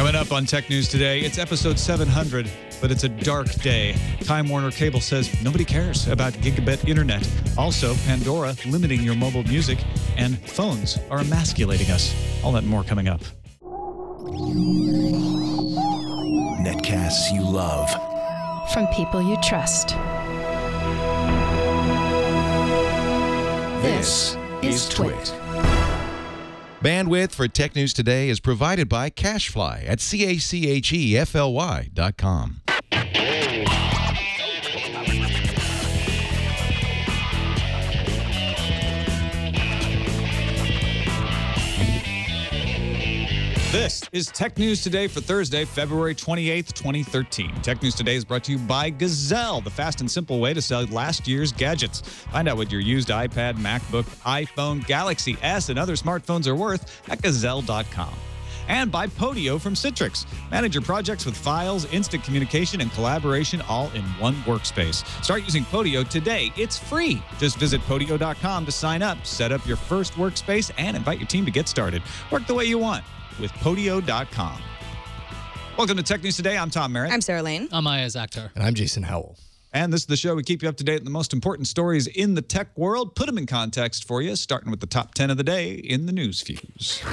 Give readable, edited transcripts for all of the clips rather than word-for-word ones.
Coming up on Tech News Today, it's episode 700, but it's a dark day. Time Warner Cable says nobody cares about gigabit internet. Also, Pandora limiting your mobile music, and phones are emasculating us. All that and more coming up. Netcasts you love. From people you trust. This is Twit. Bandwidth for Tech News Today is provided by CashFly at CACHEFLY.com. This is Tech News Today for Thursday, February 28th, 2013. Tech News Today is brought to you by Gazelle, the fast and simple way to sell last year's gadgets. Find out what your used iPad, MacBook, iPhone, Galaxy S, and other smartphones are worth at Gazelle.com. And by Podio from Citrix. Manage your projects with files, instant communication, and collaboration all in one workspace. Start using Podio today. It's free. Just visit Podio.com to sign up, set up your first workspace, and invite your team to get started. Work the way you want with Podio.com. Welcome to Tech News Today. I'm Tom Merritt. I'm Sarah Lane. I'm Ayaz Akhtar. And I'm Jason Howell. And this is the show. We keep you up to date on the most important stories in the tech world. Put them in context for you, starting with the top 10 of the day in the news fuse.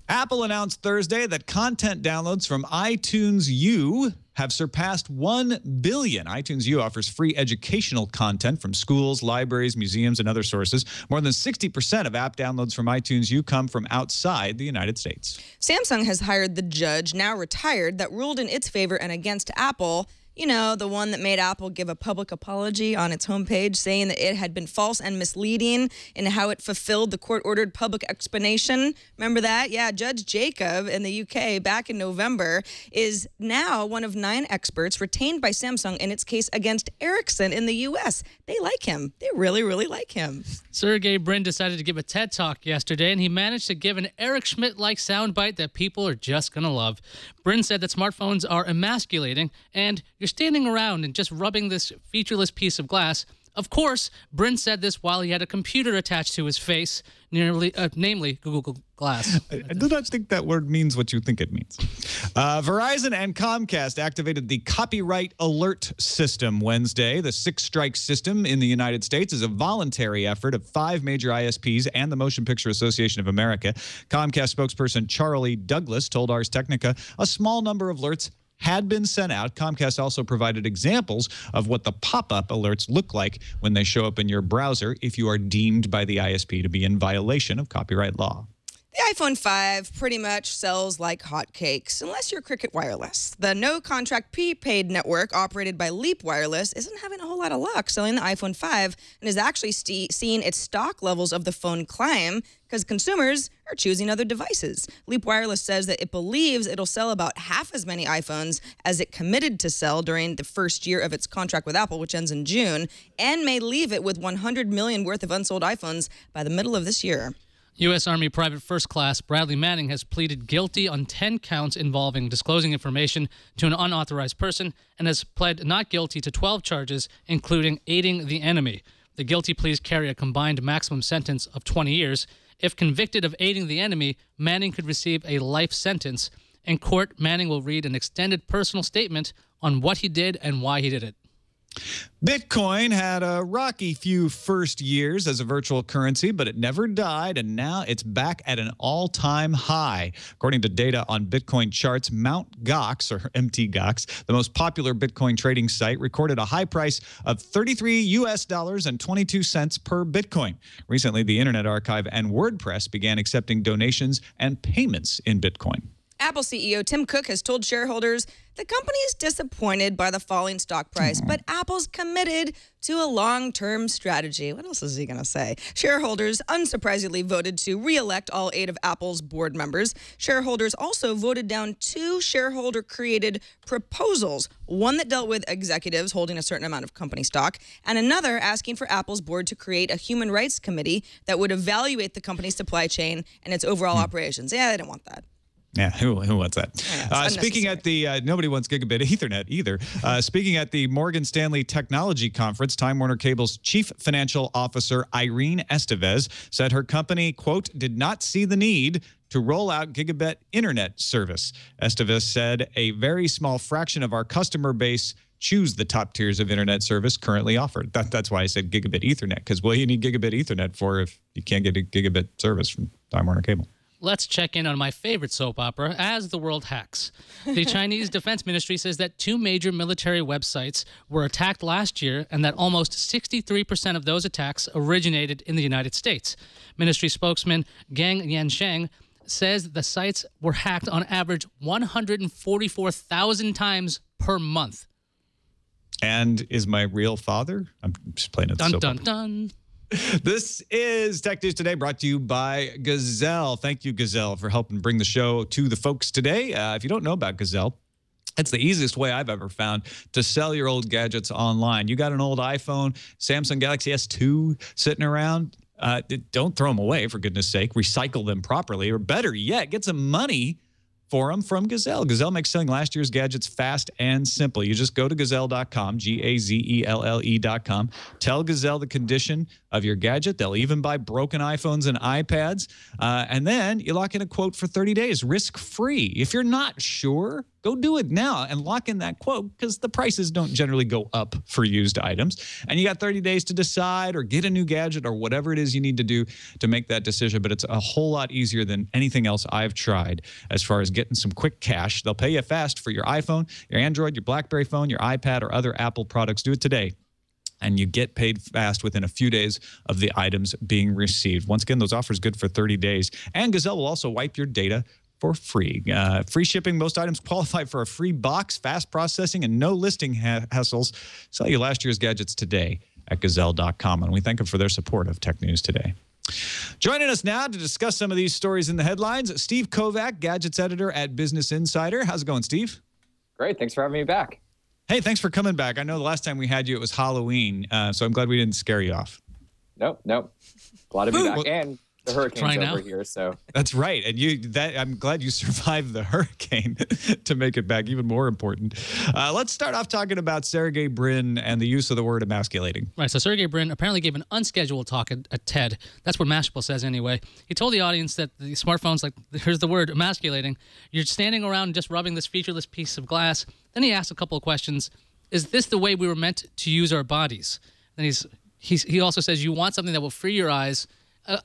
Apple announced Thursday that content downloads from iTunes U have surpassed 1 billion. iTunes U offers free educational content from schools, libraries, museums, and other sources. More than 60% of app downloads from iTunes U come from outside the United States. Samsung has hired the judge, now retired, that ruled in its favor and against Apple. You know, the one that made Apple give a public apology on its homepage, saying that it had been false and misleading in how it fulfilled the court-ordered public explanation. Remember that? Yeah, Judge Jacob in the UK back in November is now one of 9 experts retained by Samsung in its case against Ericsson in the US. They like him. They really, really like him. Sergey Brin decided to give a TED Talk yesterday, and he managed to give an Eric Schmidt-like soundbite that people are just going to love. Brin said that smartphones are emasculating, and you're standing around and just rubbing this featureless piece of glass. Of course, Brin said this while he had a computer attached to his face, namely Google Glass. I do not think that word means what you think it means. Verizon and Comcast activated the copyright alert system Wednesday. The 6-strike system in the United States is a voluntary effort of 5 major ISPs and the Motion Picture Association of America. Comcast spokesperson Charlie Douglas told Ars Technica a small number of alerts had been sent out. Comcast also provided examples of what the pop-up alerts look like when they show up in your browser if you are deemed by the ISP to be in violation of copyright law. The iPhone 5 pretty much sells like hotcakes, unless you're Cricket Wireless. The no-contract prepaid network operated by Leap Wireless isn't having a whole lot of luck selling the iPhone 5 and is actually seeing its stock levels of the phone climb because consumers are choosing other devices. Leap Wireless says that it believes it'll sell about half as many iPhones as it committed to sell during the first year of its contract with Apple, which ends in June, and may leave it with 100 million worth of unsold iPhones by the middle of this year. U.S. Army Private First Class Bradley Manning has pleaded guilty on 10 counts involving disclosing information to an unauthorized person and has pled not guilty to 12 charges, including aiding the enemy. The guilty pleas carry a combined maximum sentence of 20 years. If convicted of aiding the enemy, Manning could receive a life sentence. In court, Manning will read an extended personal statement on what he did and why he did it. Bitcoin had a rocky few first years as a virtual currency, but it never died, and now it's back at an all-time high. According to data on Bitcoin charts, Mt. Gox, or MTGox, the most popular Bitcoin trading site, recorded a high price of $33.22 per Bitcoin. Recently, the Internet Archive and WordPress began accepting donations and payments in Bitcoin. Apple CEO Tim Cook has told shareholders the company is disappointed by the falling stock price, but Apple's committed to a long-term strategy. What else is he going to say? Shareholders unsurprisingly voted to re-elect all 8 of Apple's board members. Shareholders also voted down 2 shareholder-created proposals, one that dealt with executives holding a certain amount of company stock, and another asking for Apple's board to create a human rights committee that would evaluate the company's supply chain and its overall operations. Yeah, they didn't want that. Yeah, who wants that? Yeah, speaking at the, nobody wants gigabit Ethernet either. Speaking at the Morgan Stanley Technology Conference, Time Warner Cable's Chief Financial Officer, Irene Estevez, said her company, quote, did not see the need to roll out gigabit internet service. Estevez said a very small fraction of our customer base choose the top tiers of internet service currently offered. That's why I said gigabit Ethernet, because what do you need gigabit Ethernet for if you can't get a gigabit service from Time Warner Cable? Let's check in on my favorite soap opera, As the World Hacks. The Chinese Defense Ministry says that 2 major military websites were attacked last year and that almost 63% of those attacks originated in the United States. Ministry spokesman Gang Yansheng says the sites were hacked on average 144,000 times per month. And is my real father? I'm just playing it. Dun, dun, dun. This is Tech News Today, brought to you by Gazelle. Thank you, Gazelle, for helping bring the show to the folks today. If you don't know about Gazelle, it's the easiest way I've ever found to sell your old gadgets online. You got an old iPhone, Samsung Galaxy S2 sitting around. Don't throw them away, for goodness sake. Recycle them properly, or better yet, get some money for them from Gazelle. Gazelle makes selling last year's gadgets fast and simple. You just go to gazelle.com, Gazelle.com. Tell Gazelle the condition of your gadget. They'll even buy broken iPhones and iPads. And then you lock in a quote for 30 days, risk-free. If you're not sure, go do it now and lock in that quote, because the prices don't generally go up for used items. And you got 30 days to decide or get a new gadget or whatever it is you need to do to make that decision. But it's a whole lot easier than anything else I've tried as far as getting some quick cash. They'll pay you fast for your iPhone, your Android, your BlackBerry phone, your iPad, or other Apple products. Do it today, and you get paid fast within a few days of the items being received. Once again, those offers good for 30 days. And Gazelle will also wipe your data for free. Free shipping. Most items qualify for a free box, fast processing, and no listing hassles. Sell you last year's gadgets today at Gazelle.com. And we thank them for their support of Tech News Today. Joining us now to discuss some of these stories in the headlines, Steve Kovac, gadgets editor at Business Insider. How's it going, Steve? Great. Thanks for having me back. Hey, thanks for coming back. I know the last time we had you, it was Halloween, so I'm glad we didn't scare you off. Nope. Glad to be back. Well, and the hurricane's over here, so. That's right. And I'm glad you survived the hurricane to make it back even more important. Let's start off talking about Sergey Brin and the use of the word emasculating. Right, so Sergey Brin apparently gave an unscheduled talk at TED. That's what Mashable says anyway. He told the audience that the smartphones, like, here's the word, emasculating. You're standing around just rubbing this featureless piece of glass. Then he asked a couple of questions. Is this the way we were meant to use our bodies? And he also says you want something that will free your eyes.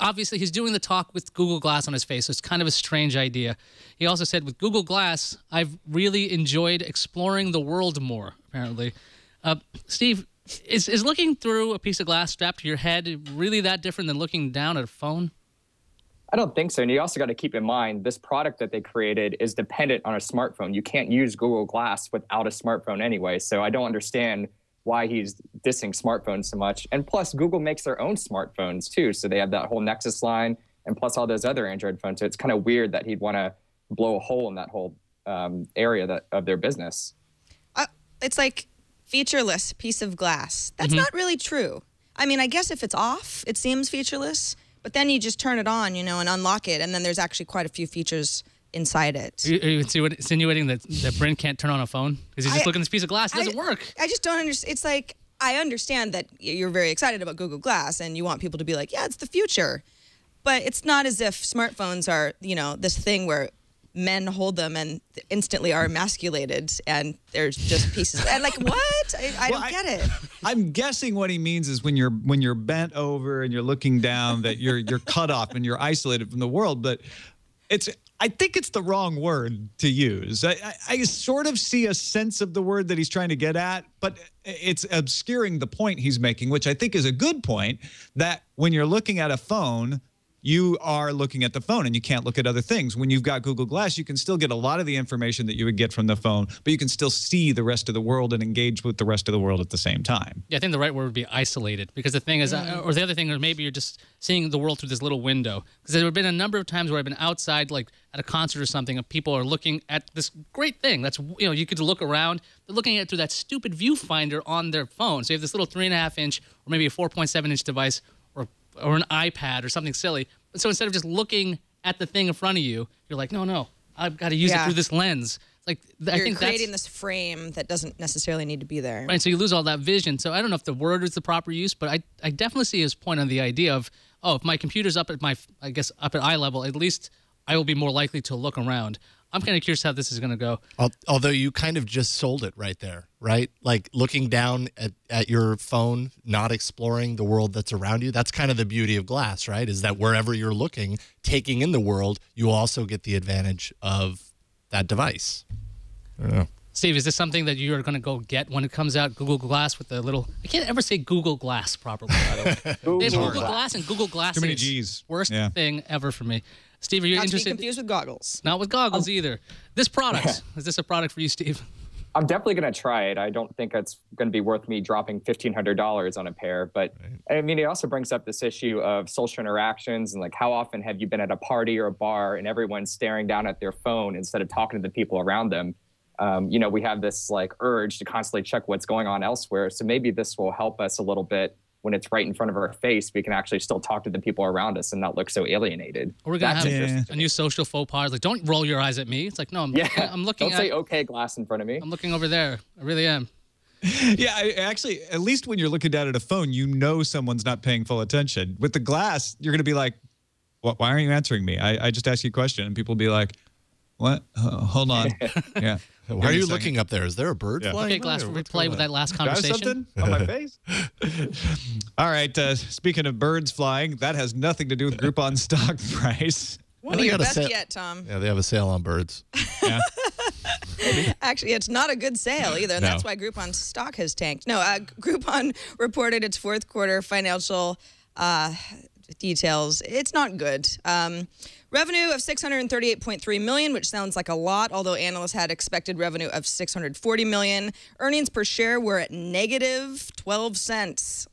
Obviously, he's doing the talk with Google Glass on his face, so it's kind of a strange idea. He also said, with Google Glass, I've really enjoyed exploring the world more, apparently. Steve, is looking through a piece of glass strapped to your head really that different than looking down at a phone? I don't think so. And you also got to keep in mind, this product that they created is dependent on a smartphone. You can't use Google Glass without a smartphone anyway, so I don't understand why he's dissing smartphones so much. And plus, Google makes their own smartphones too. So they have that whole Nexus line and plus all those other Android phones. So it's kind of weird that he'd want to blow a hole in that whole area of their business. It's like featureless piece of glass. That's not really true. I mean, I guess if it's off, it seems featureless. But then you just turn it on, and unlock it. And then there's actually quite a few features inside it. Are you insinuating that Brent can't turn on a phone? Because he's just looking at this piece of glass. It doesn't work. I just don't understand. It's like, I understand that you're very excited about Google Glass and you want people to be like, yeah, it's the future. But it's not as if smartphones are, this thing where men hold them and instantly are emasculated and there's just pieces. And like, what? I don't get it. I'm guessing what he means is when you're bent over and you're looking down, that you're cut off and you're isolated from the world. But I think it's the wrong word to use. I sort of see a sense of the word that he's trying to get at, but it's obscuring the point he's making, which I think is a good point, that when you're looking at a phone, you are looking at the phone and you can't look at other things. When you've got Google Glass, you can still get a lot of the information that you would get from the phone, but you can still see the rest of the world and engage with the rest of the world at the same time. Yeah, I think the right word would be isolated, because the thing is, or the other thing, or maybe you're just seeing the world through this little window. Because there have been a number of times where I've been outside, like at a concert or something, and people are looking at this great thing. That's, you could look around. They're looking at it through that stupid viewfinder on their phone. So you have this little 3.5-inch or maybe a 4.7-inch device or an iPad or something silly. So instead of just looking at the thing in front of you, you're like, no, I've got to use it through this lens. Like, I think creating this frame that doesn't necessarily need to be there. Right, so you lose all that vision. So I don't know if the word is the proper use, but I definitely see his point on the idea of, oh, if my computer's up at up at eye level, at least I will be more likely to look around. I'm kind of curious how this is going to go. Although you kind of just sold it right there, right? Like looking down at your phone, not exploring the world that's around you. That's kind of the beauty of glass, right? Is that wherever you're looking, taking in the world, you also get the advantage of that device. Steve, is this something that you are going to go get when it comes out? Google Glass with the little... I can't ever say Google Glass properly, by the way. They have Google Glass and Google Glasses. Too many G's. Worst thing ever for me. Steve, are you interested? Not to be confused with goggles. Not with goggles either. This product, is this a product for you, Steve? I'm definitely going to try it. I don't think it's going to be worth me dropping $1,500 on a pair. But I mean, it also brings up this issue of social interactions and like how often have you been at a party or a bar and everyone's staring down at their phone instead of talking to the people around them? You know, we have this like urge to constantly check what's going on elsewhere. So maybe this will help us a little bit when it's right in front of our face. We can actually still talk to the people around us and not look so alienated. Or we're going to have a new social faux pas. Like, don't roll your eyes at me. It's like, no, I'm looking Don't say okay glass in front of me. I'm looking over there. I really am. Yeah, actually, at least when you're looking down at a phone, you know someone's not paying full attention. With the glass, you're going to be like, why aren't you answering me? I just asked you a question. And people will be like, what? Hold on. Yeah. Why are you looking up there? Is there a bird flying? Okay, Glass, replay with that last conversation. Something on my face? All right. Speaking of birds flying, that has nothing to do with Groupon's stock price. One of your best yet, Tom. Yeah, they have a sale on birds. Yeah. Actually, it's not a good sale either. And that's why Groupon's stock has tanked. No, Groupon reported its fourth quarter financial details. It's not good. Revenue of $638.3 million, which sounds like a lot, although analysts had expected revenue of $640 million. Earnings per share were at negative 12 cents.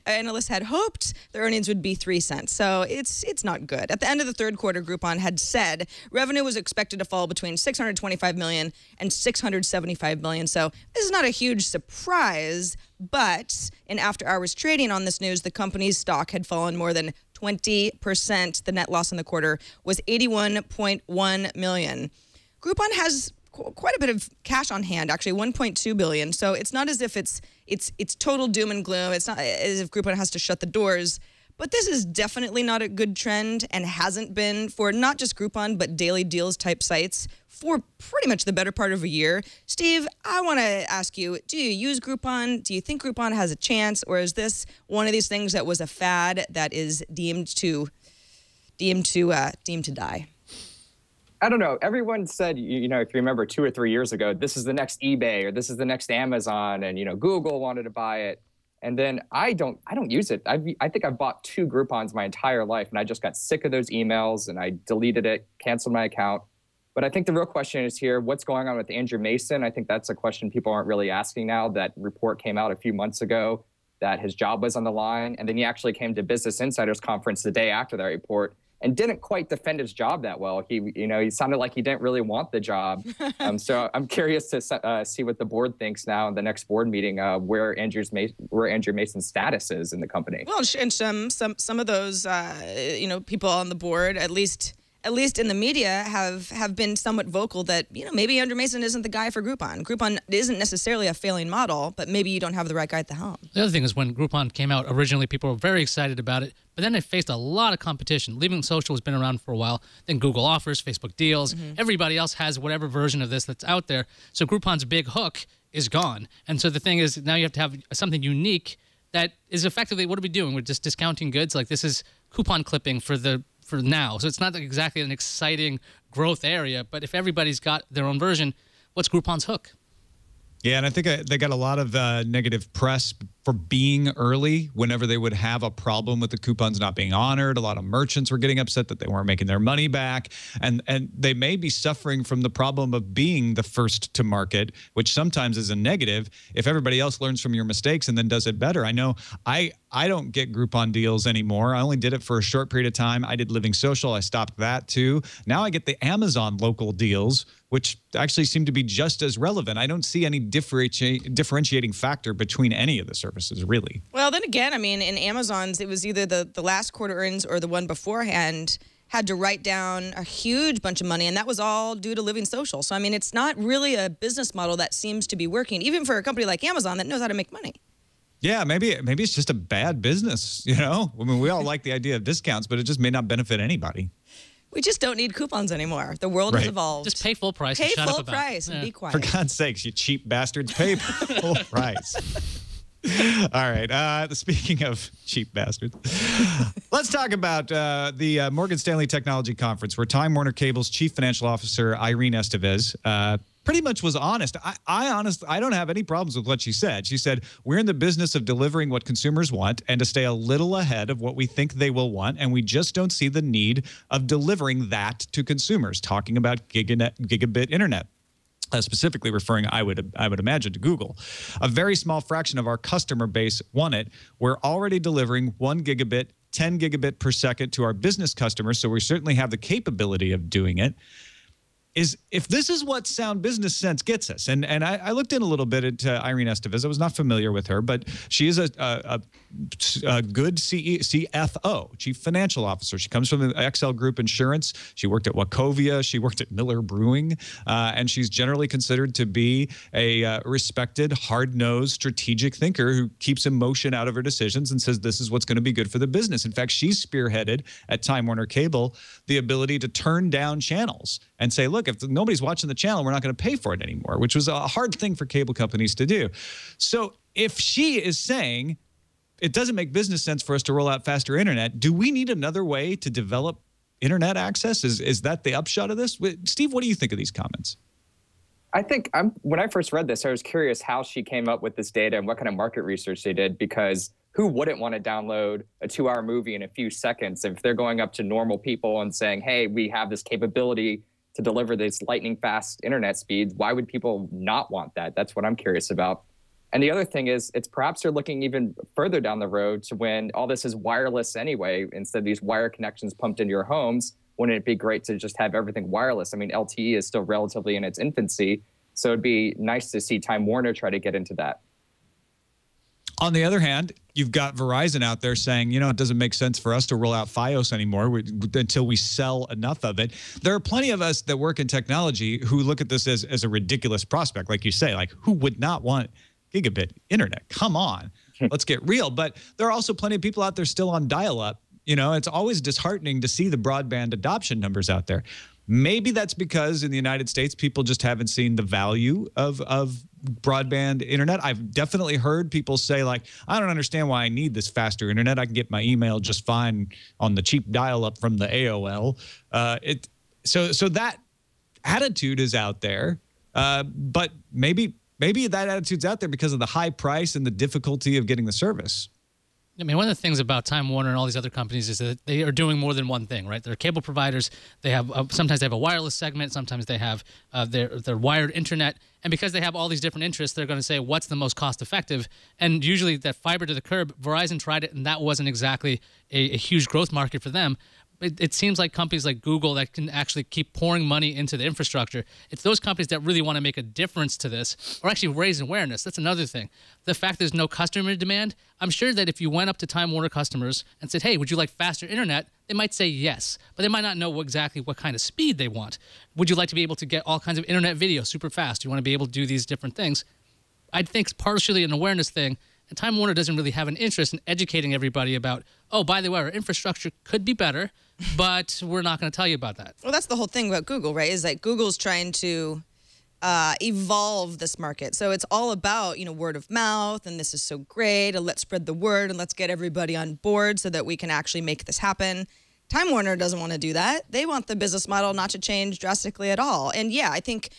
Analysts had hoped the earnings would be 3 cents, so it's not good. At the end of the third quarter, Groupon had said revenue was expected to fall between $625 million and $675 million, so this is not a huge surprise, but in after-hours trading on this news, the company's stock had fallen more than 20%. The net loss in the quarter was $81.1 million. Groupon has quite a bit of cash on hand, actually $1.2 billion. So it's not as if it's total doom and gloom. It's not as if Groupon has to shut the doors. But this is definitely not a good trend and hasn't been for not just Groupon, but daily deals type sites for pretty much the better part of a year. Steve, I want to ask you, do you use Groupon? Do you think Groupon has a chance? Or is this one of these things that was a fad that is deemed to die? I don't know. Everyone said, you know, if you remember 2 or 3 years ago, this is the next eBay or this is the next Amazon, and you know, Google wanted to buy it. And then I don't use it. I think I've bought 2 Groupons my entire life, and I just got sick of those emails and I deleted it, canceled my account. But I think the real question is here, what's going on with Andrew Mason? I think that's a question people aren't really asking now. That report came out a few months ago that his job was on the line, and then he actually came to Business Insider's conference the day after that report and didn't quite defend his job that well. He sounded like he didn't really want the job. So I'm curious to see what the board thinks now in the next board meeting, where Andrew Mason's status is in the company. Well, and some of those people on the board, at least in the media, have been somewhat vocal that, you know, maybe Andrew Mason isn't the guy for Groupon. Groupon isn't necessarily a failing model, but maybe you don't have the right guy at the helm. The other thing is when Groupon came out, originally people were very excited about it, but then it faced a lot of competition. Leaving Social has been around for a while. Then Google offers, Facebook deals. Everybody else has whatever version of this that's out there. So Groupon's big hook is gone. And so the thing is, now you have to have something unique that is effectively, what are we doing? We're just discounting goods. Like, this is coupon clipping for now. So it's not exactly an exciting growth area, but if everybody's got their own version, what's Groupon's hook? Yeah, and I think they got a lot of negative press for being early whenever they would have a problem with the coupons not being honored. A lot of merchants were getting upset that they weren't making their money back. And they may be suffering from the problem of being the first to market, which sometimes is a negative if everybody else learns from your mistakes and then does it better. I know I don't get Groupon deals anymore. I only did it for a short period of time. I did Living Social. I stopped that too. Now I get the Amazon local deals, which actually seem to be just as relevant. I don't see any differentiating factor between any of the services, really. Well, then again, I mean, in Amazon's, it was either the last quarter earnings or the one beforehand had to write down a huge bunch of money, and that was all due to Living Social. So, I mean, it's not really a business model that seems to be working, even for a company like Amazon that knows how to make money. Yeah, maybe it's just a bad business, you know? I mean, we all like the idea of discounts, but it just may not benefit anybody. We just don't need coupons anymore. The world has evolved. Just pay full price. Pay and shut full up about price it. and Yeah. be quiet. For God's sakes, you cheap bastards, pay full price. All right. Speaking of cheap bastards, let's talk about the Morgan Stanley Technology Conference, where Time Warner Cable's Chief Financial Officer, Irene Estevez, pretty much was honest. I don't have any problems with what she said. She said, we're in the business of delivering what consumers want and to stay a little ahead of what we think they will want, and we just don't see the need of delivering that to consumers, talking about gigabit internet. Specifically referring, I would imagine, to Google. A very small fraction of our customer base want it. We're already delivering 1 gigabit, 10 gigabit per second to our business customers, so we certainly have the capability of doing it. If this is what sound business sense gets us, and I looked in a little bit into Irene Estevez. I was not familiar with her, but she is a good CFO, Chief Financial Officer. She comes from the XL Group Insurance. She worked at Wachovia. She worked at Miller Brewing, and she's generally considered to be a respected, hard-nosed, strategic thinker who keeps emotion out of her decisions and says this is what's going to be good for the business. In fact, she's spearheaded at Time Warner Cable the ability to turn down channels and say, look, if nobody's watching the channel, we're not going to pay for it anymore, which was a hard thing for cable companies to do. So if she is saying it doesn't make business sense for us to roll out faster internet, do we need another way to develop internet access? Is that the upshot of this? Steve, what do you think of these comments? I think when I first read this, I was curious how she came up with this data and what kind of market research they did, because who wouldn't want to download a 2-hour movie in a few seconds if they're going up to normal people and saying, hey, we have this capability to deliver this lightning fast internet speed? Why would people not want that? That's what I'm curious about. And the other thing is, it's perhaps they're looking even further down the road to when all this is wireless anyway, instead of these wire connections pumped into your homes. Wouldn't it be great to just have everything wireless? I mean, LTE is still relatively in its infancy, so it'd be nice to see Time Warner try to get into that. On the other hand, you've got Verizon out there saying, you know, it doesn't make sense for us to roll out Fios anymore until we sell enough of it. There are plenty of us that work in technology who look at this as a ridiculous prospect. Like you say, like, who would not want gigabit internet? Come on, let's get real. But there are also plenty of people out there still on dial-up. You know, it's always disheartening to see the broadband adoption numbers out there. Maybe that's because in the United States, people just haven't seen the value of broadband internet. I've definitely heard people say, like, I don't understand why I need this faster internet. I can get my email just fine on the cheap dial-up from the AOL. So that attitude is out there, but maybe that attitude's out there because of the high price and the difficulty of getting the service. I mean, one of the things about Time Warner and all these other companies is that they are doing more than one thing, right? They're cable providers. They have sometimes they have a wireless segment. Sometimes they have their wired internet. And because they have all these different interests, they're going to say, what's the most cost effective? And usually that fiber to the curb, Verizon tried it, and that wasn't exactly a huge growth market for them. It seems like companies like Google that can actually keep pouring money into the infrastructure. It's those companies that really want to make a difference to this, or actually raise awareness. That's another thing. The fact there's no customer demand, I'm sure that if you went up to Time Warner customers and said, hey, would you like faster internet? They might say yes, but they might not know exactly what kind of speed they want. Would you like to be able to get all kinds of internet video super fast? Do you want to be able to do these different things? I think it's partially an awareness thing. And Time Warner doesn't really have an interest in educating everybody about, oh, by the way, our infrastructure could be better, but we're not going to tell you about that. Well, that's the whole thing about Google, right? Is that Google's trying to evolve this market. So it's all about, you know, word of mouth, and this is so great, and let's spread the word, and let's get everybody on board so that we can actually make this happen. Time Warner doesn't want to do that. They want the business model not to change drastically at all. And yeah, I think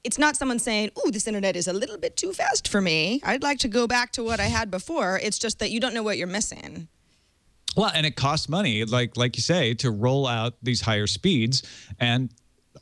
it's not someone saying, ooh, this internet is a little bit too fast for me. I'd like to go back to what I had before. It's just that you don't know what you're missing. Well, and it costs money, like you say, to roll out these higher speeds. And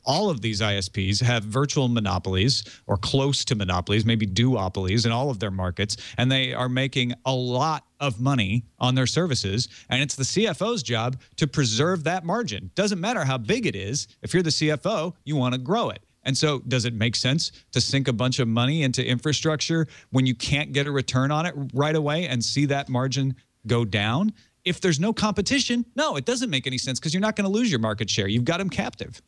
all of these ISPs have virtual monopolies or close to monopolies, maybe duopolies in all of their markets. And they are making a lot of money on their services. And it's the CFO's job to preserve that margin. Doesn't matter how big it is. If you're the CFO, you want to grow it. And so does it make sense to sink a bunch of money into infrastructure when you can't get a return on it right away and see that margin go down? if there's no competition, no, it doesn't make any sense because you're not going to lose your market share. You've got them captive.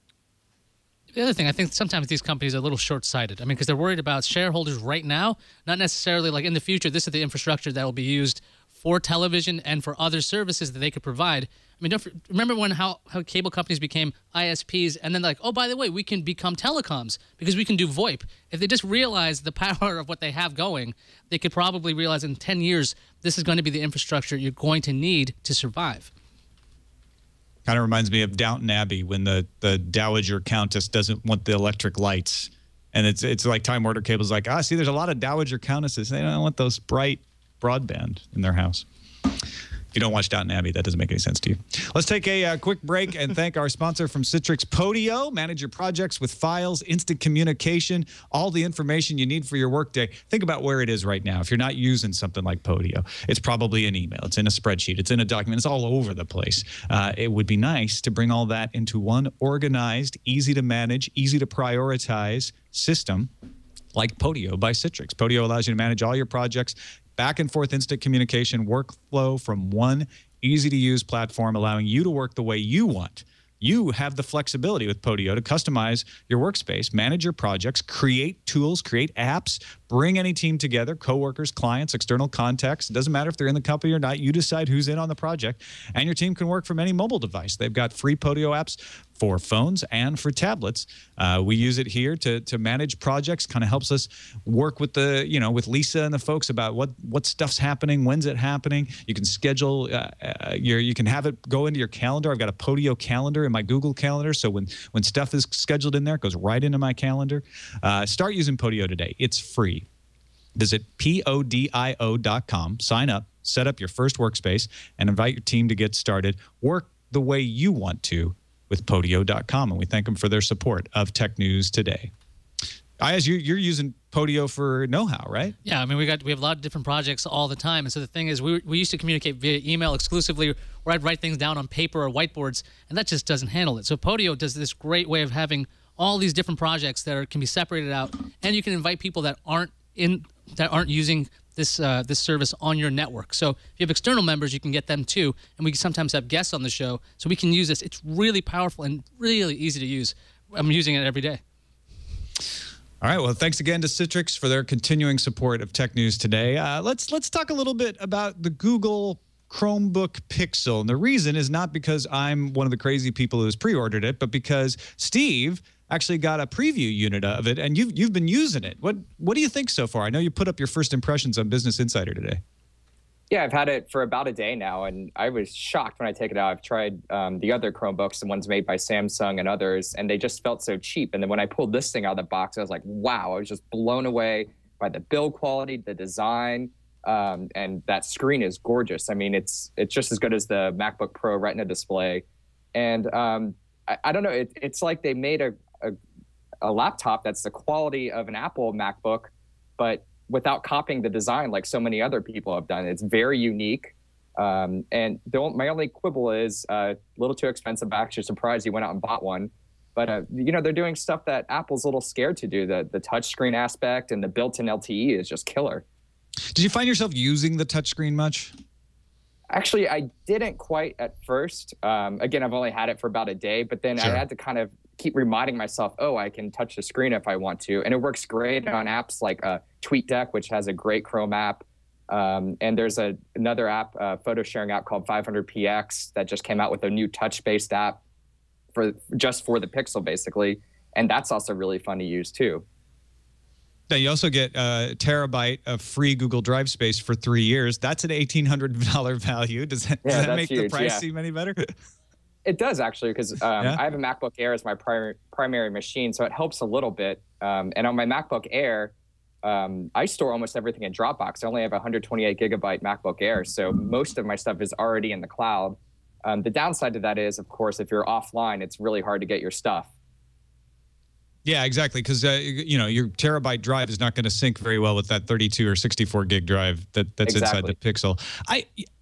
The other thing, I think sometimes these companies are a little short-sighted. I mean, because they're worried about shareholders right now, not necessarily like in the future, this is the infrastructure that will be used for television and for other services that they could provide. I mean, remember when how cable companies became ISPs and then like, oh, by the way, we can become telecoms because we can do VoIP. If they just realize the power of what they have going, they could probably realize in 10 years, this is going to be the infrastructure you're going to need to survive. Kind of reminds me of Downton Abbey when the Dowager Countess doesn't want the electric lights. And it's like Time Warner Cable's like, see, there's a lot of Dowager Countesses. They don't want those bright broadband in their house. If you don't watch Downton Abbey, that doesn't make any sense to you. Let's take a quick break and thank our sponsor from Citrix, Podio. Manage your projects with files, instant communication, all the information you need for your workday. Think about where it is right now. If you're not using something like Podio, it's probably an email. It's in a spreadsheet. It's in a document. It's all over the place. It would be nice to bring all that into one organized, easy to manage, easy to prioritize system like Podio by Citrix. Podio allows you to manage all your projects, back and forth instant communication workflow from one easy-to-use platform, allowing you to work the way you want. You have the flexibility with Podio to customize your workspace, manage your projects, create tools, create apps, bring any team together, coworkers, clients, external contacts. It doesn't matter if they're in the company or not. You decide who's in on the project, and your team can work from any mobile device. They've got free Podio apps for phones and for tablets. We use it here to manage projects. Kind of helps us work with with Lisa and the folks about what stuff's happening, when's it happening. You can schedule you can have it go into your calendar. I've got a Podio calendar in my Google Calendar, so when stuff is scheduled in there, it goes right into my calendar. Start using Podio today. It's free. Visit podio.com, sign up, set up your first workspace, and invite your team to get started. Work the way you want to with podio.com, and we thank them for their support of Tech News Today. Ayaz, you're using Podio for know-how, right? Yeah, I mean, we have a lot of different projects all the time, and so the thing is, we used to communicate via email exclusively, where I'd write things down on paper or whiteboards, and that just doesn't handle it. So Podio does this great way of having all these different projects that can be separated out, and you can invite people that aren't using this this service on your network. So if you have external members, you can get them too, and we sometimes have guests on the show, so we can use this. It's really powerful and really easy to use. I'm using it every day. All right. Well, thanks again to Citrix for their continuing support of Tech News Today. Let's talk a little bit about the Google Chromebook Pixel. And the reason is not because I'm one of the crazy people who's pre-ordered it, but because Steve actually got a preview unit of it, and you've been using it. What do you think so far? I know you put up your first impressions on Business Insider today. Yeah, I've had it for about a day now, and I was shocked when I take it out. I've tried the other Chromebooks, the ones made by Samsung and others, and they just felt so cheap. And then when I pulled this thing out of the box, I was like, wow, I was just blown away by the build quality, the design, and that screen is gorgeous. I mean, it's just as good as the MacBook Pro Retina display. And I don't know, it's like they made a laptop that's the quality of an Apple MacBook, but without copying the design like so many other people have done. It's very unique. And my only quibble is a little too expensive. I'm actually surprised you went out and bought one. But, they're doing stuff that Apple's a little scared to do. The touchscreen aspect and the built-in LTE is just killer. Did you find yourself using the touchscreen much? Actually, I didn't quite at first. Again, I've only had it for about a day, but then I had to kind of keep reminding myself, oh, I can touch the screen if I want to. And it works great on apps like TweetDeck, which has a great Chrome app. And there's another app, photo sharing app called 500px that just came out with a new touch-based app for the Pixel, basically. And that's also really fun to use, too. Now, you also get a terabyte of free Google Drive space for 3 years. That's an $1,800 value. Does that make the price seem any better? It does, actually, because I have a MacBook Air as my primary machine, so it helps a little bit. And on my MacBook Air, I store almost everything in Dropbox. I only have a 128 gigabyte MacBook Air, so most of my stuff is already in the cloud. The downside to that is, of course, if you're offline, it's really hard to get your stuff. Yeah, exactly, because your terabyte drive is not going to sync very well with that 32 or 64 gig drive that's inside the Pixel.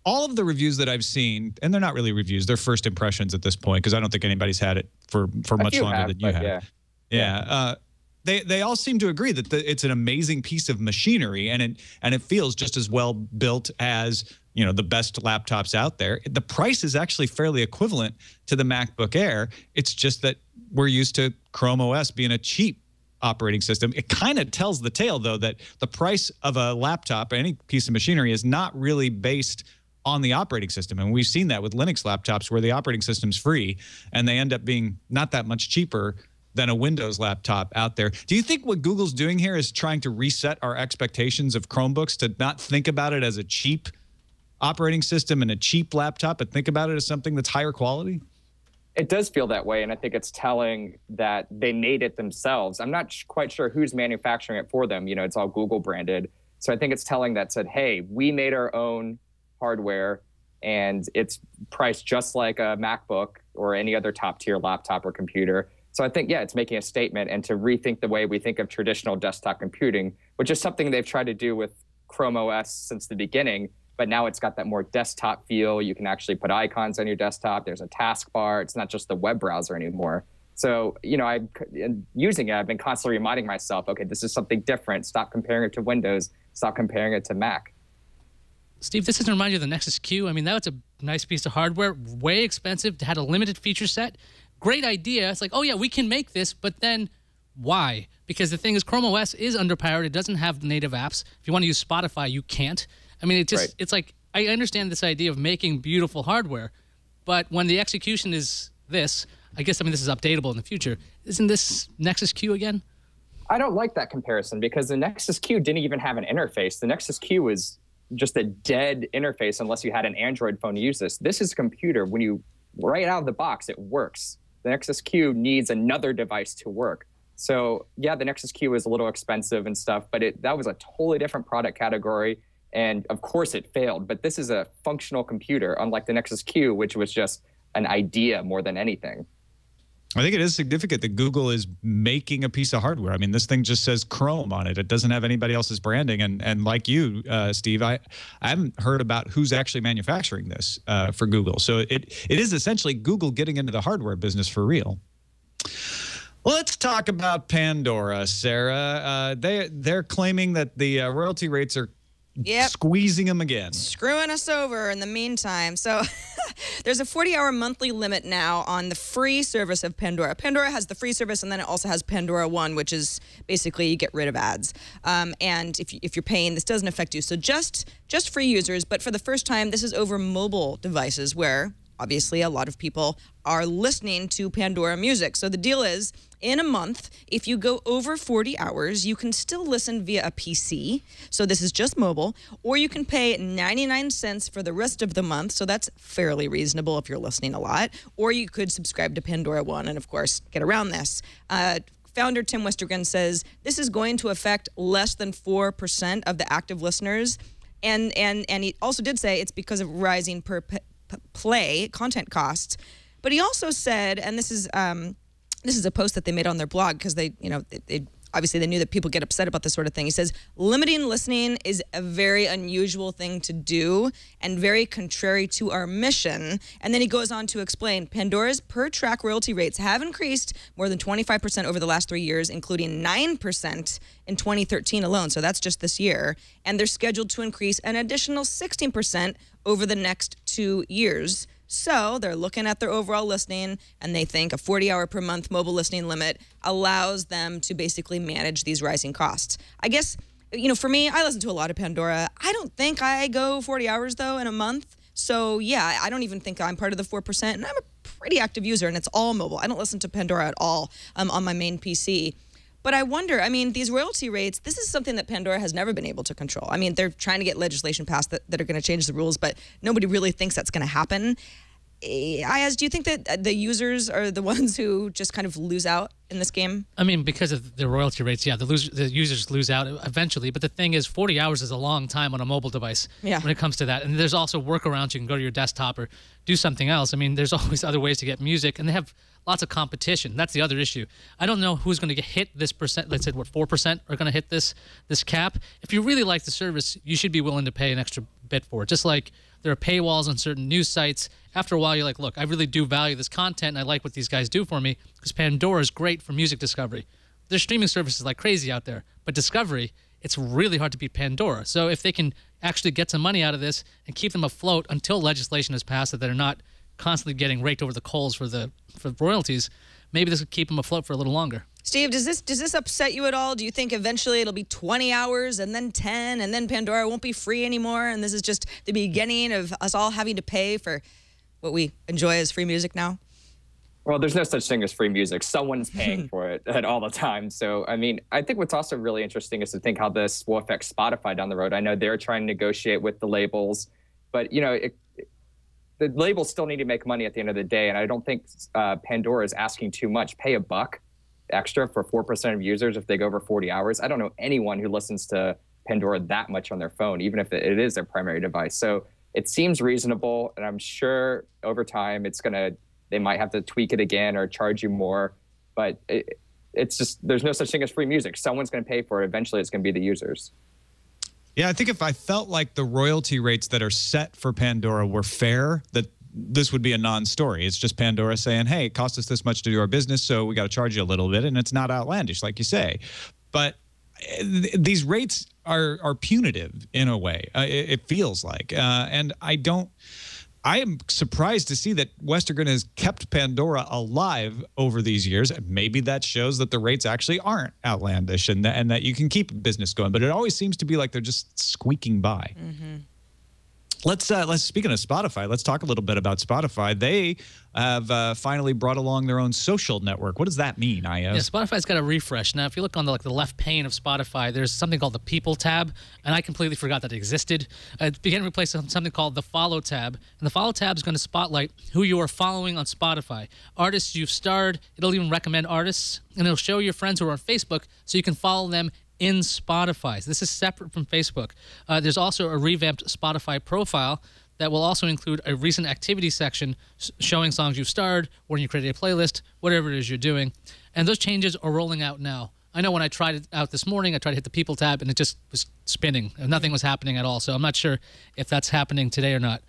All of the reviews that I've seen, and they're not really reviews, they're first impressions at this point, because I don't think anybody's had it for much longer than you have. Yeah. They all seem to agree that it's an amazing piece of machinery, and it feels just as well built as the best laptops out there. The price is actually fairly equivalent to the MacBook Air. It's just that we're used to Chrome OS being a cheap operating system. It kind of tells the tale, though, that the price of a laptop or any piece of machinery is not really based on the operating system. And we've seen that with Linux laptops where the operating system's free and they end up being not that much cheaper than a Windows laptop out there. Do you think what Google's doing here is trying to reset our expectations of Chromebooks to not think about it as a cheap operating system and a cheap laptop, but think about it as something that's higher quality? It does feel that way, and I think it's telling that they made it themselves. I'm not quite sure who's manufacturing it for them. It's all Google branded. So I think it's telling that said, hey, we made our own hardware, and it's priced just like a MacBook or any other top-tier laptop or computer. So I think, yeah, it's making a statement and to rethink the way we think of traditional desktop computing, which is something they've tried to do with Chrome OS since the beginning. But now it's got that more desktop feel. You can actually put icons on your desktop. There's a taskbar. It's not just the web browser anymore. So, I'm using it. I've been constantly reminding myself, okay, this is something different. Stop comparing it to Windows. Stop comparing it to Mac. Steve, this doesn't remind you of the Nexus Q. I mean, that was a nice piece of hardware, way expensive, had a limited feature set. Great idea. It's like, oh, yeah, we can make this, but then why? Because the thing is, Chrome OS is underpowered. It doesn't have native apps. If you want to use Spotify, you can't. I mean, it's like, I understand this idea of making beautiful hardware, but when the execution is this, this is updatable in the future. Isn't this Nexus Q again? I don't like that comparison because the Nexus Q didn't even have an interface. The Nexus Q is just a dead interface unless you had an Android phone to use this. This is a computer. When you, right out of the box, it works. The Nexus Q needs another device to work. So yeah, the Nexus Q is a little expensive and stuff, but that was a totally different product category. And of course it failed, but this is a functional computer, unlike the Nexus Q, which was just an idea more than anything. I think it is significant that Google is making a piece of hardware. I mean, this thing just says Chrome on it. It doesn't have anybody else's branding. And like you, Steve, I haven't heard about who's actually manufacturing this for Google. So it is essentially Google getting into the hardware business for real. Well, let's talk about Pandora, Sarah. They're claiming that the royalty rates are squeezing them again. Screwing us over in the meantime. So there's a 40-hour monthly limit now on the free service of Pandora. Pandora has the free service, and then it also has Pandora One, which is basically you get rid of ads. And if you're paying, this doesn't affect you. So just free users, but for the first time, this is over mobile devices where obviously a lot of people are listening to Pandora music. So the deal is, in a month, if you go over 40 hours, you can still listen via a PC. So this is just mobile. Or you can pay 99 cents for the rest of the month. So that's fairly reasonable if you're listening a lot. Or you could subscribe to Pandora One and, of course, get around this. Founder Tim Westergren says this is going to affect less than 4% of the active listeners. And he also did say it's because of rising per play content costs. But he also said, and this is a post that they made on their blog because they obviously they knew that people get upset about this sort of thing. He says, limiting listening is a very unusual thing to do and very contrary to our mission. And then he goes on to explain, Pandora's per track royalty rates have increased more than 25% over the last 3 years, including 9% in 2013 alone. So that's just this year. And they're scheduled to increase an additional 16% over the next 2 years. So they're looking at their overall listening, and they think a 40-hour per month mobile listening limit allows them to basically manage these rising costs. I guess, for me, I listen to a lot of Pandora. I don't think I go 40 hours, though, in a month. So, yeah, I don't even think I'm part of the 4%, and I'm a pretty active user, and it's all mobile. I don't listen to Pandora at all on my main PC. But I wonder, these royalty rates, this is something that Pandora has never been able to control. They're trying to get legislation passed that are going to change the rules, but nobody really thinks that's going to happen. Ayaz, do you think that the users are the ones who just kind of lose out in this game? Because of the royalty rates, yeah, the users lose out eventually. But the thing is, 40 hours is a long time on a mobile device when it comes to that. And there's also workarounds. You can go to your desktop or do something else. There's always other ways to get music, and they have lots of competition. That's the other issue. I don't know who's going to hit this percent. Let's say, 4% are going to hit this cap. If you really like the service, you should be willing to pay an extra bit for it. Just like there are paywalls on certain news sites. After a while, you're like, look, I really do value this content, and I like what these guys do for me, because Pandora is great for music discovery. There's streaming services like crazy out there, but discovery it's really hard to beat Pandora. So if they can actually get some money out of this and keep them afloat until legislation is passed that they're not constantly getting raked over the coals for royalties, maybe this would keep them afloat for a little longer. Steve, does this upset you at all? Do you think eventually it'll be 20 hours and then 10 and then Pandora won't be free anymore and this is just the beginning of us all having to pay for what we enjoy as free music now? Well, there's no such thing as free music. Someone's paying for it at all the time. So, I mean, I think what's also really interesting is to think how this will affect Spotify down the road. I know they're trying to negotiate with the labels, but, you know, the labels still need to make money at the end of the day. And I don't think Pandora is asking too much. Pay $1 extra for 4% of users if they go over 40 hours. I don't know anyone who listens to Pandora that much on their phone, even if it is their primary device. So it seems reasonable. And I'm sure over time they might have to tweak it again or charge you more. But it's just, there's no such thing as free music. Someone's going to pay for it. Eventually, it's going to be the users. Yeah, I think if I felt like the royalty rates that are set for Pandora were fair, that this would be a non-story. It's just Pandora saying, hey, it cost us this much to do our business, so we got to charge you a little bit, and it's not outlandish, like you say. But these rates are punitive in a way, it feels like. And I am surprised to see that Westergren has kept Pandora alive over these years. Maybe that shows that the rates actually aren't outlandish and that you can keep business going. But it always seems to be like they're just squeaking by. Mm-hmm. Let's speaking of Spotify, let's talk a little bit about Spotify. They have finally brought along their own social network. What does that mean, Io? Yeah, Spotify's got a refresh. Now, if you look on the left pane of Spotify, there's something called the People tab, and I completely forgot that it existed. It began to replace something called the Follow tab, and the Follow tab is going to spotlight who you are following on Spotify. Artists you've starred, it'll even recommend artists, and it'll show your friends who are on Facebook so you can follow them in Spotify. So this is separate from Facebook. There's also a revamped Spotify profile that will also include a recent activity section showing songs you've starred, when you created a playlist, whatever it is you're doing. And those changes are rolling out now. I know when I tried it out this morning, I tried to hit the People tab, and it just was spinning. Nothing was happening at all. So I'm not sure if that's happening today or not.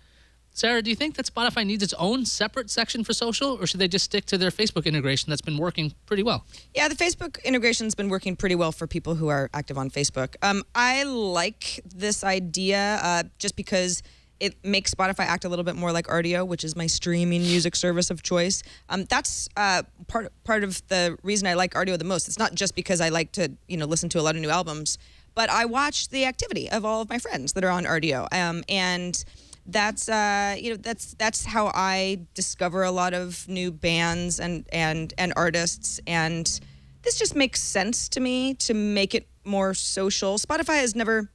Sarah, do you think that Spotify needs its own separate section for social, or should they just stick to their Facebook integration that's been working pretty well? Yeah, the Facebook integration's been working pretty well for people who are active on Facebook. I like this idea just because it makes Spotify act a little bit more like Podio, which is my streaming music service of choice. That's part of the reason I like Podio the most. It's not just because I like to listen to a lot of new albums, but I watch the activity of all of my friends that are on Podio, and that's that's how I discover a lot of new bands and artists, and this just makes sense to me to make it more social. Spotify has never.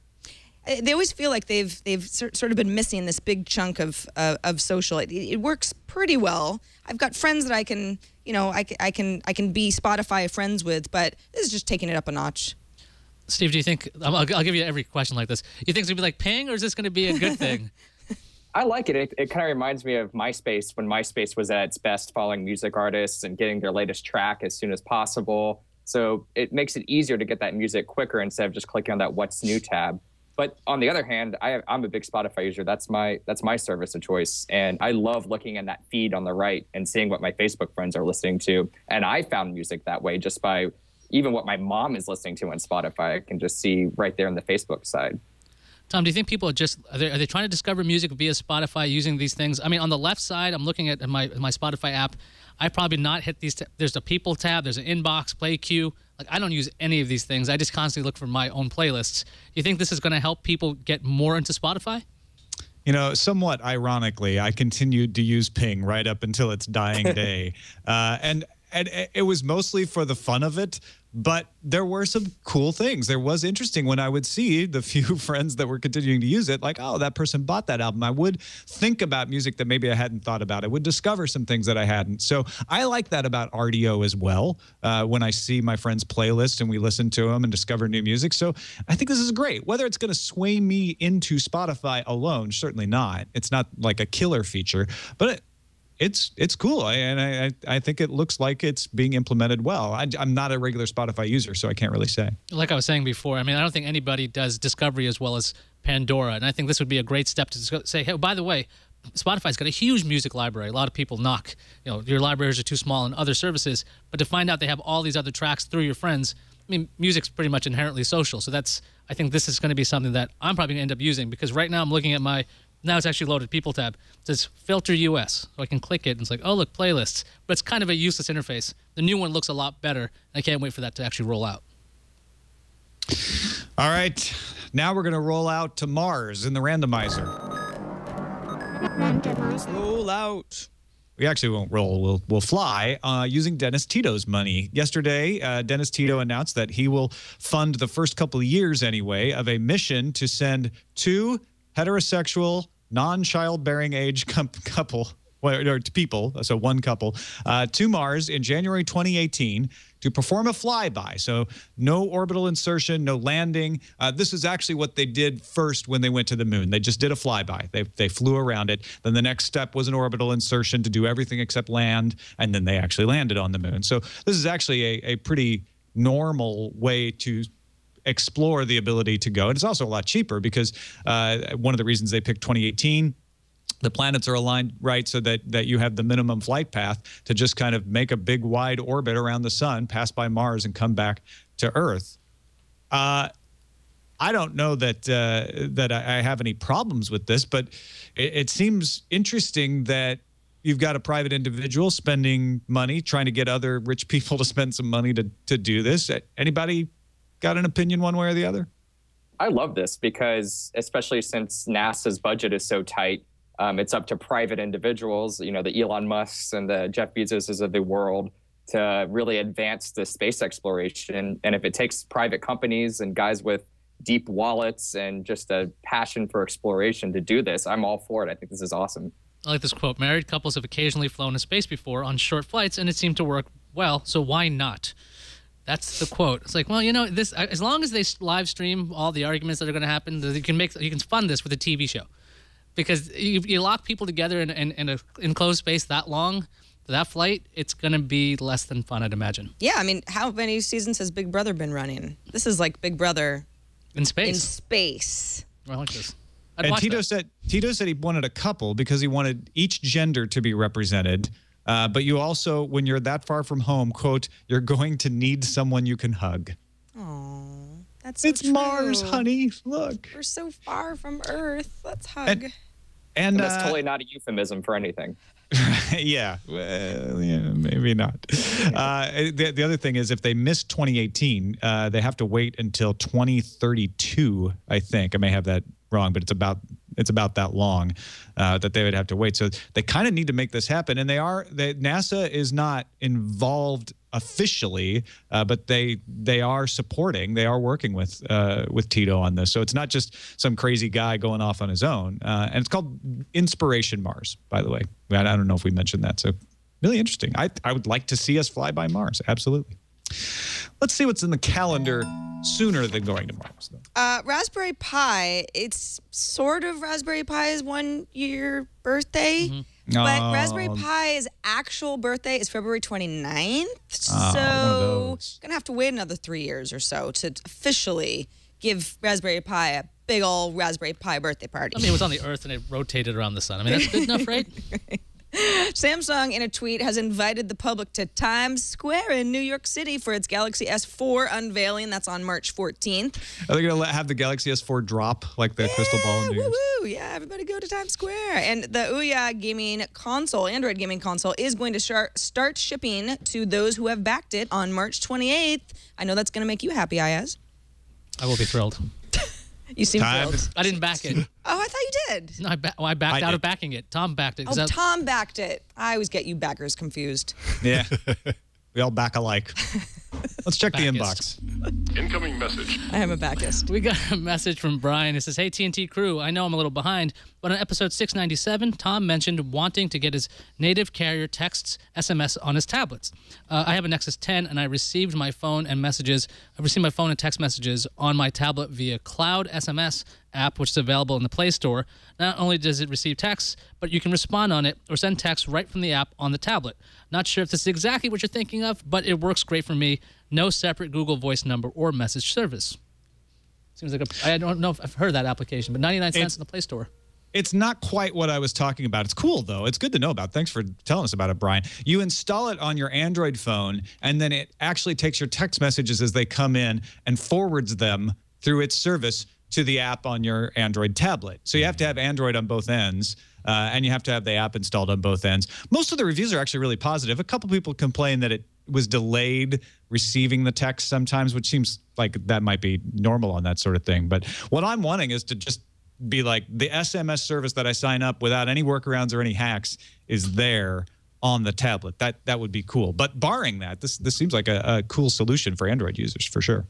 They always feel like they've sort of been missing this big chunk of social. It works pretty well. I've got friends that I can I can be Spotify friends with, but this is just taking it up a notch. Steve, do you think I'll give you every question like this? You think it's gonna be like paying, or is this gonna be a good thing? I like it. It kind of reminds me of MySpace when MySpace was at its best, following music artists and getting their latest track as soon as possible. So it makes it easier to get that music quicker instead of just clicking on that What's New tab. But on the other hand, I'm a big Spotify user. That's my service of choice. And I love looking at that feed on the right and seeing what my Facebook friends are listening to. And I found music that way just by even what my mom is listening to on Spotify. I can just see right there on the Facebook side. Tom, do you think people are they trying to discover music via Spotify using these things? I mean, on the left side, I'm looking at my Spotify app. I probably not hit these. There's a People tab. There's an Inbox, Play Queue. Like, I don't use any of these things. I just constantly look for my own playlists. Do you think this is going to help people get more into Spotify? You know, somewhat ironically, I continued to use Ping right up until its dying day. And it was mostly for the fun of it, but there were some cool things. It was interesting when I would see the few friends that were continuing to use it, like, oh, that person bought that album. I would think about music that maybe I hadn't thought about. I would discover some things that I hadn't. So I like that about Podio as well, when I see my friends' playlists and we listen to them and discover new music. So I think this is great. Whether it's going to sway me into Spotify alone, certainly not. It's not like a killer feature, but it's cool, and I think it looks like it's being implemented well. I'm not a regular Spotify user, so I can't really say. Like I was saying before, I mean, I don't think anybody does discovery as well as Pandora, and I think this would be a great step to say, hey, by the way, Spotify's got a huge music library. A lot of people knock, your libraries are too small and other services, but to find out they have all these other tracks through your friends mean, music's pretty much inherently social. So I think this is going to be something that I'm probably going to end up using, because right now I'm looking at now it's actually loaded People tab. It says Filter US. So I can click it and it's like, oh, look, playlists. But it's kind of a useless interface. The new one looks a lot better. And I can't wait for that to actually roll out. All right. Now we're going to roll out to Mars in the randomizer. Roll out. We actually won't roll. We'll fly using Dennis Tito's money. Yesterday, Dennis Tito announced that he will fund the first couple of years, anyway, of a mission to send 2 heterosexual, non-childbearing age people, so one couple, to Mars in January 2018 to perform a flyby. So no orbital insertion, no landing. This is actually what they did first when they went to the moon. They just did a flyby. They flew around it. Then the next step was an orbital insertion to do everything except land, and then they actually landed on the moon. So this is actually a pretty normal way to explore the ability to go. And it's also a lot cheaper because one of the reasons they picked 2018, the planets are aligned right so that you have the minimum flight path to just kind of make a big wide orbit around the sun, pass by Mars, and come back to Earth. I don't know that I have any problems with this, but it seems interesting that you've got a private individual spending money, trying to get other rich people to spend some money to do this. Anybody got an opinion one way or the other? I love this because, especially since NASA's budget is so tight, it's up to private individuals, the Elon Musks and the Jeff Bezoses of the world, to really advance the space exploration. And if it takes private companies and guys with deep wallets and just a passion for exploration to do this, I'm all for it. I think this is awesome. I like this quote. Married couples have occasionally flown in space before on short flights, and it seemed to work well, so why not? That's the quote. It's like, well, this, as long as they live stream all the arguments that are going to happen, you can fund this with a TV show. Because you lock people together in an enclosed space that long, that flight, it's going to be less than fun, I'd imagine. Yeah, I mean, how many seasons has Big Brother been running? This is like Big Brother in space. In space. I like this. And Tito said he wanted a couple because he wanted each gender to be represented. But you also, when you're that far from home, quote, you're going to need someone you can hug. Oh, that's so It's true. Mars, honey. Look. We're so far from Earth. Let's hug. And that's totally not a euphemism for anything. yeah, well, yeah, maybe not. The other thing is, if they miss 2018, they have to wait until 2032. I think I may have that wrong, but it's about that long that they would have to wait. So they kind of need to make this happen, and NASA is not involved officially, but they are supporting. They are working with Tito on this. So it's not just some crazy guy going off on his own. And it's called Inspiration Mars, by the way. I don't know if we mentioned that. So really interesting. I would like to see us fly by Mars. Absolutely. Let's see what's in the calendar sooner than going to Mars, though. Raspberry Pi, it's sort of Raspberry Pi's 1-year birthday. Mm-hmm. But Raspberry Pi's actual birthday is February 29th. So going to have to wait another 3 years or so to officially give Raspberry Pi a big old Raspberry Pi birthday party. I mean, it was on the Earth and it rotated around the sun. I mean, that's good enough, right? Right. Samsung, in a tweet, has invited the public to Times Square in New York City for its Galaxy S4 unveiling. That's on March 14th. Are they going to have the Galaxy S4 drop like the crystal ball in New York? Woo-woo. Yeah, everybody go to Times Square. And the Ouya gaming console, Android gaming console, is going to start shipping to those who have backed it on March 28th. I know that's going to make you happy, Ayaz. I will be thrilled. You seem thrilled. I didn't back it. Oh, I thought you did. No, I backed out of backing it. Tom backed it. Oh, Tom backed it. I always get you backers confused. Yeah. We all back alike. Let's check the inbox. Incoming message. I am a backist. We got a message from Brian. It says, hey, TNT crew, I know I'm a little behind, but on episode 697, Tom mentioned wanting to get his native carrier texts SMS on his tablets. I have a Nexus 10, and I received my phone and text messages on my tablet via Cloud SMS app, which is available in the Play Store. Not only does it receive texts, but you can respond on it or send text right from the app on the tablet. Not sure if this is exactly what you're thinking of, but it works great for me. No separate Google Voice number or message service. Seems like I don't know if I've heard of that application, but 99 cents in the Play Store. It's not quite what I was talking about. It's cool, though. It's good to know about. Thanks for telling us about it, Brian. You install it on your Android phone, and then it actually takes your text messages as they come in and forwards them through its service to the app on your Android tablet. So you have to have Android on both ends, and you have to have the app installed on both ends. Most of the reviews are actually really positive. A couple people complain that it was delayed receiving the text sometimes, which seems like that might be normal on that sort of thing. But what I'm wanting is to just be like the SMS service that I sign up without any workarounds or any hacks is there on the tablet. That would be cool. But barring that, this seems like a cool solution for Android users for sure.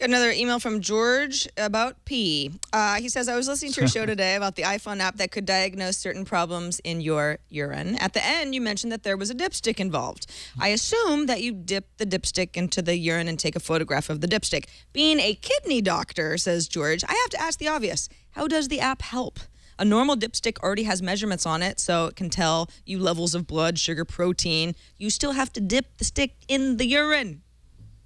Got another email from George about pee. He says, I was listening to your show today about the iPhone app that could diagnose certain problems in your urine. At the end, you mentioned that there was a dipstick involved. I assume that you dip the dipstick into the urine and take a photograph of the dipstick. Being a kidney doctor, says George, I have to ask the obvious. How does the app help? A normal dipstick already has measurements on it, so it can tell you levels of blood, sugar, protein. You still have to dip the stick in the urine.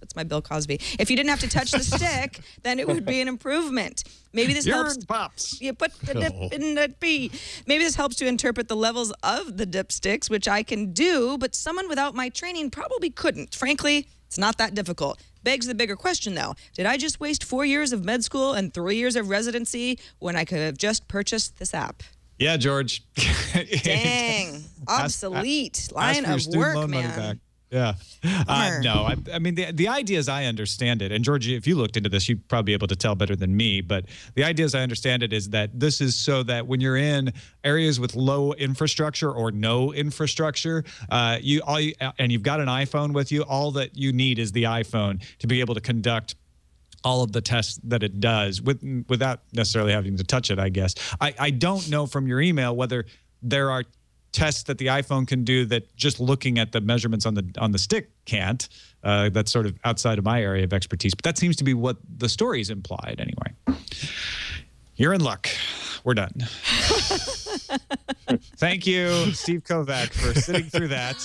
That's my Bill Cosby. If you didn't have to touch the stick, then it would be an improvement. Maybe this helps. Urine pops. You put the dip in the pee. Maybe this helps to interpret the levels of the dipsticks, which I can do, but someone without my training probably couldn't. Frankly, it's not that difficult. Begs the bigger question, though. Did I just waste 4 years of med school and 3 years of residency when I could have just purchased this app? Yeah, George. Dang. Obsolete. Line of work, man. Yeah. No, I mean, the idea as I understand it, and Georgie, if you looked into this, you'd probably be able to tell better than me, but the idea as I understand it is that this is so that when you're in areas with low infrastructure or no infrastructure, and you've got an iPhone with you, all that you need is the iPhone to be able to conduct all of the tests that it does without necessarily having to touch it, I guess. I don't know from your email whether there are tests that the iPhone can do that just looking at the measurements on the stick can't. That's sort of outside of my area of expertise, but that seems to be what the story's implied anyway. You're in luck. We're done. Thank you, Steve Kovac, for sitting through that.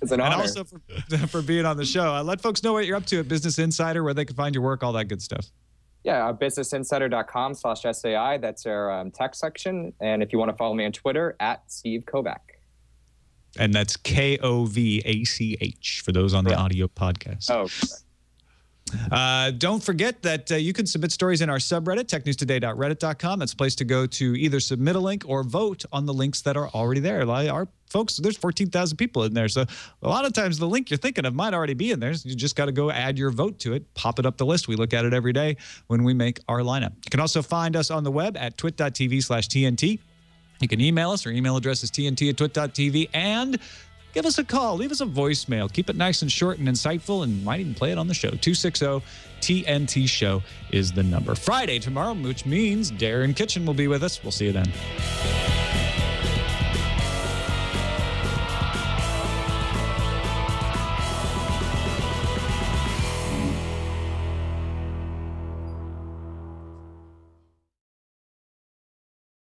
It's an honor. And also for being on the show. Let folks know what you're up to at Business Insider, where they can find your work, all that good stuff. Yeah, businessinsider.com/SAI. That's our tech section. And if you want to follow me on Twitter, @Steve Kovac. And that's KOVACH for those on the audio podcast. Oh, don't forget that you can submit stories in our subreddit, technewstoday.reddit.com. That's a place to go to either submit a link or vote on the links that are already there. Our folks, there's 14,000 people in there. So a lot of times the link you're thinking of might already be in there. So you just got to go add your vote to it, pop it up the list. We look at it every day when we make our lineup. You can also find us on the web at twit.tv/TNT. You can email us. Our email address is tnt@twit.tv. And give us a call. Leave us a voicemail. Keep it nice and short and insightful, and might even play it on the show. 260-TNT-SHOW is the number. Friday tomorrow, which means Darren Kitchen will be with us. We'll see you then.